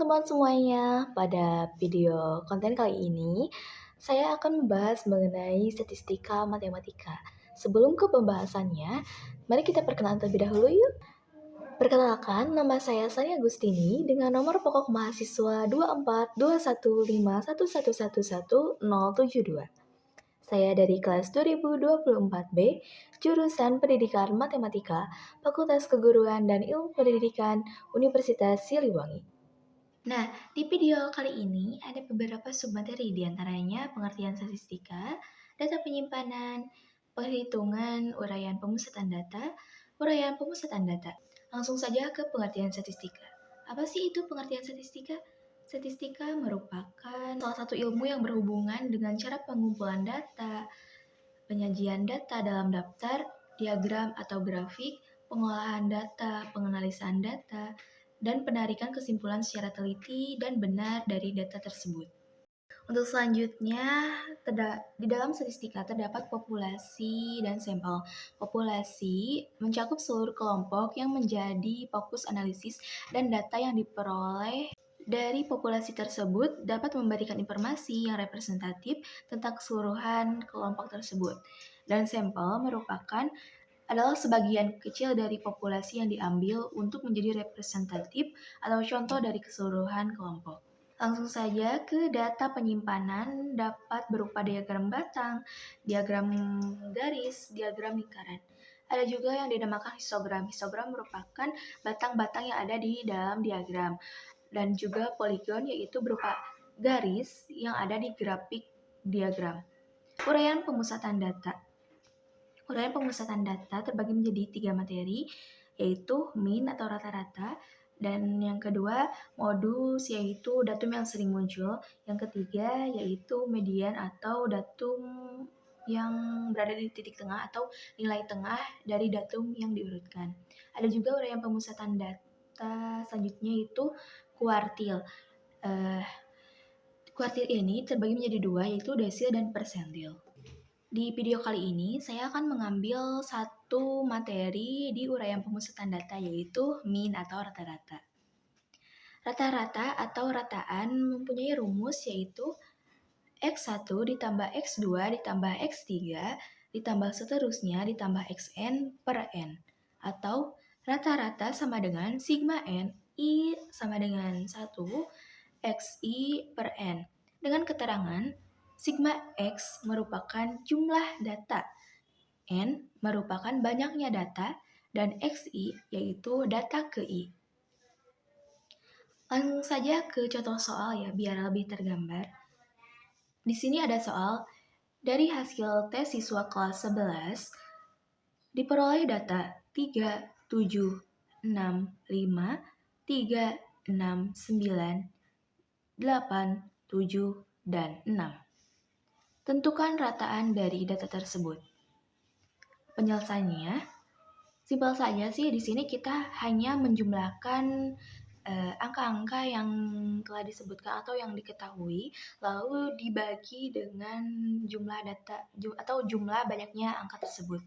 teman-teman semuanya, pada video konten kali ini saya akan membahas mengenai statistika matematika. Sebelum ke pembahasannya, mari kita perkenalan terlebih dahulu yuk. Perkenalkan, nama saya Sani Agustini dengan nomor pokok mahasiswa 24215111111072. Saya dari kelas 2024B, jurusan Pendidikan Matematika, Fakultas Keguruan dan Ilmu Pendidikan, Universitas Siliwangi. Nah, di video kali ini ada beberapa submateri, diantaranya pengertian statistika, data penyimpanan, perhitungan, uraian pemusatan data. Langsung saja ke pengertian statistika. Apa sih itu pengertian statistika? Statistika merupakan salah satu ilmu yang berhubungan dengan cara pengumpulan data, penyajian data dalam daftar, diagram atau grafik, pengolahan data, penganalisan data, dan penarikan kesimpulan secara teliti dan benar dari data tersebut. Untuk selanjutnya, di dalam statistika terdapat populasi dan sampel. Populasi mencakup seluruh kelompok yang menjadi fokus analisis dan data yang diperoleh dari populasi tersebut dapat memberikan informasi yang representatif tentang keseluruhan kelompok tersebut. Dan sampel adalah sebagian kecil dari populasi yang diambil untuk menjadi representatif atau contoh dari keseluruhan kelompok. Langsung saja ke data penyimpanan dapat berupa diagram batang, diagram garis, diagram lingkaran. Ada juga yang dinamakan histogram. Histogram merupakan batang-batang yang ada di dalam diagram. Dan juga poligon, yaitu berupa garis yang ada di grafik diagram. Uraian pemusatan data. Uraian pemusatan data terbagi menjadi 3 materi, yaitu min atau rata-rata, dan yang kedua modus, yaitu datum yang sering muncul, yang ketiga yaitu median atau datum yang berada di titik tengah atau nilai tengah dari datum yang diurutkan. Ada juga uraian pemusatan data selanjutnya yaitu kuartil. Kuartil ini terbagi menjadi 2, yaitu desil dan persentil. Di video kali ini, saya akan mengambil satu materi di uraian pemusatan data, yaitu min atau rata-rata. Rata-rata atau rataan mempunyai rumus, yaitu X1 ditambah X2 ditambah X3 ditambah seterusnya ditambah Xn per N. Atau rata-rata sama dengan sigma N, I sama dengan 1, Xi per N. Dengan keterangan, sigma X merupakan jumlah data, N merupakan banyaknya data, dan Xi yaitu data ke I. Langsung saja ke contoh soal ya, biar lebih tergambar. Di sini ada soal, dari hasil tes siswa kelas 11, diperoleh data 3, 7, 6, 5, 3, 6, 9, 8, 7, dan 6. Tentukan rataan dari data tersebut. Penyelesaiannya, simpel saja sih, di sini kita hanya menjumlahkan angka-angka yang telah disebutkan atau yang diketahui, lalu dibagi dengan jumlah data atau jumlah banyaknya angka tersebut.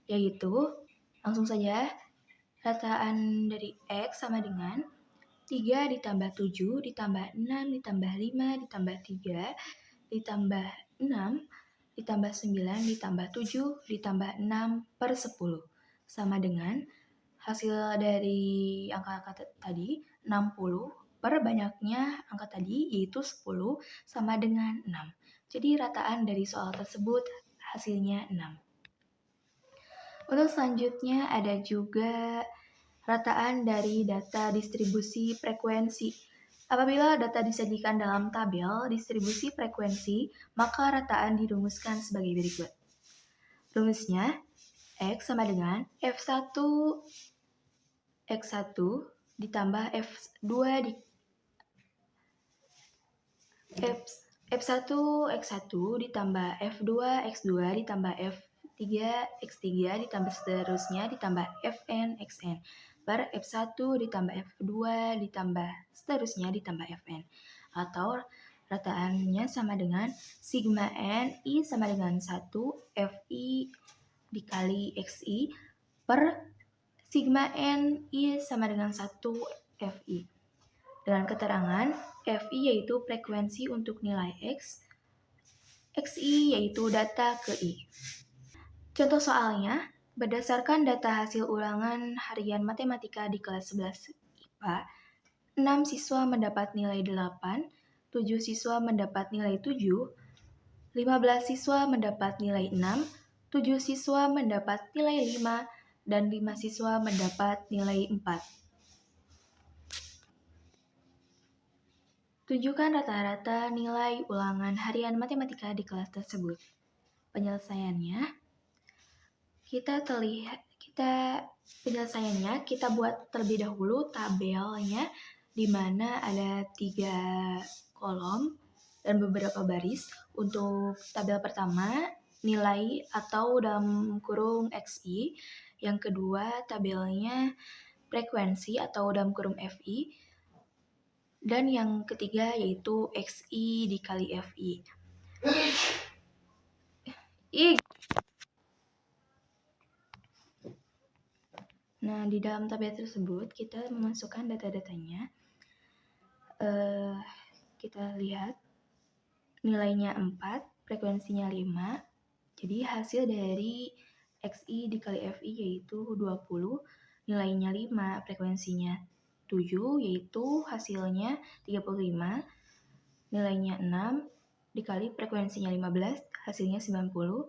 Yaitu, langsung saja, rataan dari X sama dengan 3 ditambah 7 ditambah 6 ditambah 5 ditambah 3 ditambah 6 ditambah 9 ditambah 7 ditambah 6 per 10 sama dengan hasil dari angka-angka tadi 60 per banyaknya angka tadi yaitu 10 sama dengan 6. Jadi rataan dari soal tersebut hasilnya 6. Untuk selanjutnya ada juga rataan dari data distribusi frekuensi. Apabila data disajikan dalam tabel distribusi frekuensi, maka rataan dirumuskan sebagai berikut. Rumusnya, X sama dengan F1 X1 ditambah F2 F1 X1 ditambah F2 X2 ditambah F3 X3 ditambah seterusnya ditambah Fn Xn per F1 ditambah F2 ditambah seterusnya ditambah Fn. Atau rataannya sama dengan sigma N I sama dengan 1 Fi dikali Xi per sigma N I sama dengan 1 Fi. dengan keterangan FI yaitu frekuensi untuk nilai X, XI yaitu data ke I. Contoh soalnya, berdasarkan data hasil ulangan harian matematika di kelas 11 IPA, 6 siswa mendapat nilai 8, 7 siswa mendapat nilai 7, 15 siswa mendapat nilai 6, 7 siswa mendapat nilai 5, dan 5 siswa mendapat nilai 4. Tunjukkan rata-rata nilai ulangan harian matematika di kelas tersebut. Penyelesaiannya, kita buat terlebih dahulu tabelnya, di mana ada 3 kolom dan beberapa baris. Untuk tabel pertama, nilai atau dalam kurung XI. Yang kedua, tabelnya frekuensi atau dalam kurung FI. Dan yang ketiga yaitu XI dikali FI. Nah, di dalam tabel tersebut kita memasukkan data-datanya. Kita lihat nilainya 4, frekuensinya 5. Jadi hasil dari XI dikali FI yaitu 20, nilainya 5, frekuensinya 7, yaitu hasilnya 35, nilainya 6, dikali frekuensinya 15, hasilnya 90,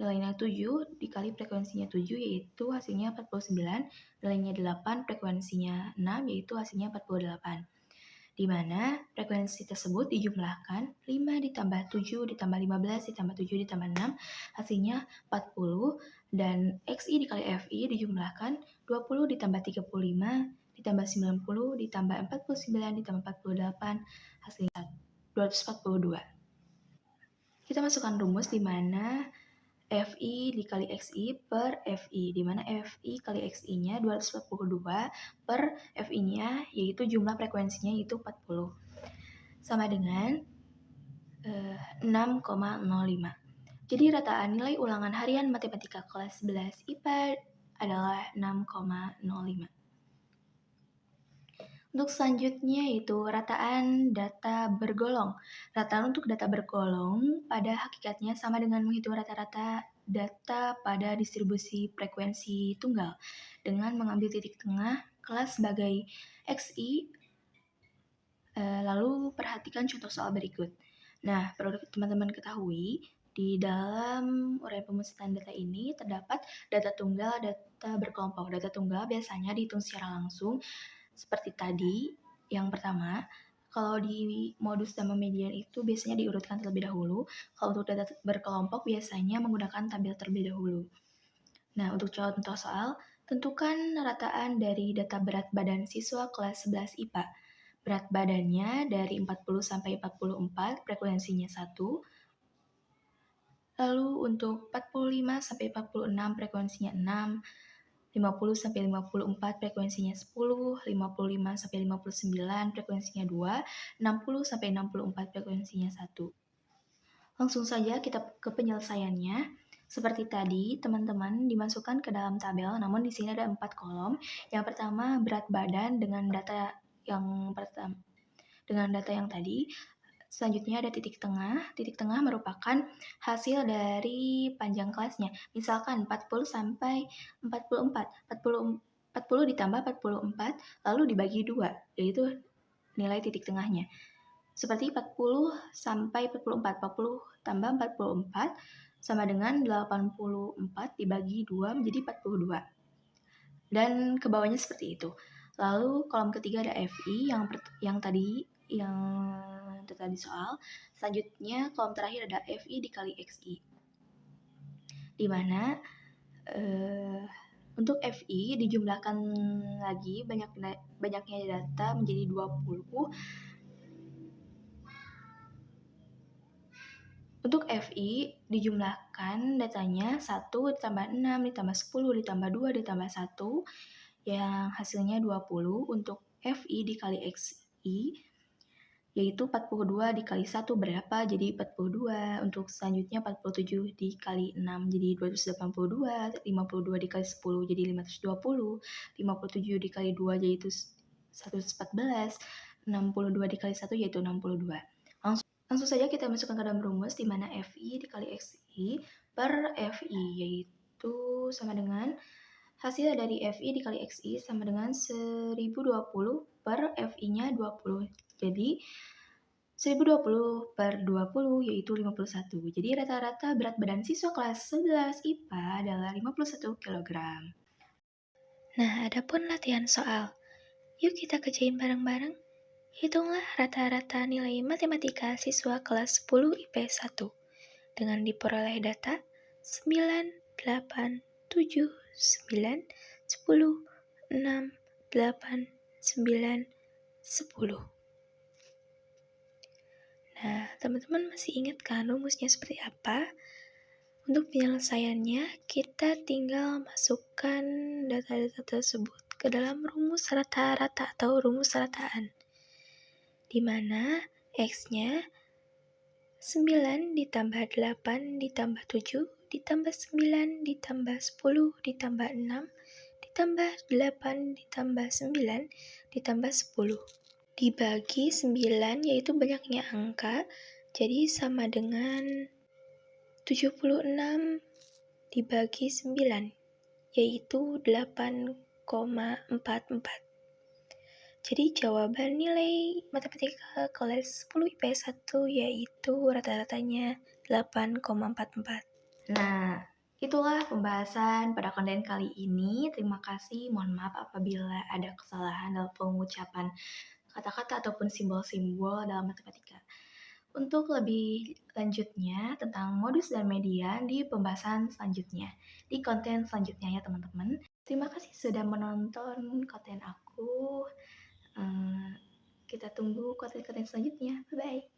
nilainya 7, dikali frekuensinya 7, yaitu hasilnya 49, nilainya 8, frekuensinya 6, yaitu hasilnya 48. Di mana frekuensi tersebut dijumlahkan 5 ditambah 7 ditambah 15 ditambah 7 ditambah 6 hasilnya 40, dan XI dikali FI dijumlahkan 20 ditambah 35 ditambah 90 ditambah 49 ditambah 48 hasilnya 242. Kita masukkan rumus di mana FI dikali XI per FI, di mana FI kali XI-nya 242 per FI-nya yaitu jumlah frekuensinya yaitu 40, sama dengan 6,05. Jadi rataan nilai ulangan harian matematika kelas 11 IPA adalah 6,05. Untuk selanjutnya yaitu rataan data bergolong. Rataan untuk data bergolong pada hakikatnya sama dengan menghitung rata-rata data pada distribusi frekuensi tunggal dengan mengambil titik tengah kelas sebagai XI. Lalu perhatikan contoh soal berikut. Nah, perlu teman-teman ketahui, di dalam uraian pemusatan data ini terdapat data tunggal, data berkelompok. Data tunggal biasanya dihitung secara langsung, seperti tadi, yang pertama, kalau di modus sama median itu biasanya diurutkan terlebih dahulu. Kalau untuk data berkelompok biasanya menggunakan tabel terlebih dahulu. Nah, untuk contoh soal, tentukan rataan dari data berat badan siswa kelas 11 IPA. Berat badannya dari 40 sampai 44, frekuensinya 1. Lalu untuk 45 sampai 46, frekuensinya 6. 50 sampai 54, frekuensinya 10, 55 sampai 59, frekuensinya 2, 60 sampai 64, frekuensinya 1. Langsung saja kita ke penyelesaiannya. Seperti tadi, teman-teman dimasukkan ke dalam tabel, namun di sini ada 4 kolom. Yang pertama berat badan dengan data yang tadi. Selanjutnya ada titik tengah. Titik tengah merupakan hasil dari panjang kelasnya. Misalkan 40 sampai 44. 40 ditambah 44 lalu dibagi 2, yaitu nilai titik tengahnya. Seperti 40 sampai 44. 40 tambah 44 sama dengan 84 dibagi 2 menjadi 42. Dan ke bawahnya seperti itu. Lalu kolom ketiga ada FI yang tadi soal. Selanjutnya kolom terakhir ada FI dikali XI. Di mana untuk FI dijumlahkan lagi banyaknya data menjadi 20. Untuk FI dijumlahkan datanya 1 ditambah 6 ditambah 10 ditambah 2 ditambah 1 yang hasilnya 20. Untuk FI dikali XI yaitu 42 dikali 1 berapa? Jadi 42. Untuk selanjutnya 47 dikali 6 jadi 282, 52 dikali 10 jadi 520, 57 dikali 2 yaitu 114, 62 dikali 1 yaitu 62. Langsung saja kita masukkan ke dalam rumus di mana FI dikali XI per FI yaitu sama dengan hasil dari FI dikali XI sama dengan 1020 per FI-nya 20. Jadi 1020 per 20 yaitu 51. Jadi rata-rata berat badan siswa kelas 11 IPA adalah 51 kg. Nah, adapun latihan soal. Yuk kita kerjain bareng-bareng. Hitunglah rata-rata nilai matematika siswa kelas 10 IPS 1 dengan diperoleh data 9, 8, 7, 9, 10, 6, 8, 9, 10. Nah, teman-teman masih ingat kan rumusnya seperti apa? Untuk penyelesaiannya, kita tinggal masukkan data-data tersebut ke dalam rumus rata-rata atau rumus rataan, di mana X-nya 9 ditambah 8 ditambah 7 ditambah 9 ditambah 10 ditambah 6 ditambah 8 ditambah 9 ditambah 10. Dibagi 9 yaitu banyaknya angka, jadi sama dengan 76 dibagi 9 yaitu 8,44. Jadi jawaban nilai matematika kelas 10 IPS 1 yaitu rata-ratanya 8,44. Nah, itulah pembahasan pada konten kali ini. Terima kasih. Mohon maaf apabila ada kesalahan dalam pengucapan kata-kata ataupun simbol-simbol dalam matematika. Untuk lebih lanjutnya tentang modus dan median di pembahasan selanjutnya, di konten selanjutnya ya teman-teman. Terima kasih sudah menonton konten aku. Kita tunggu konten-konten selanjutnya. Bye-bye.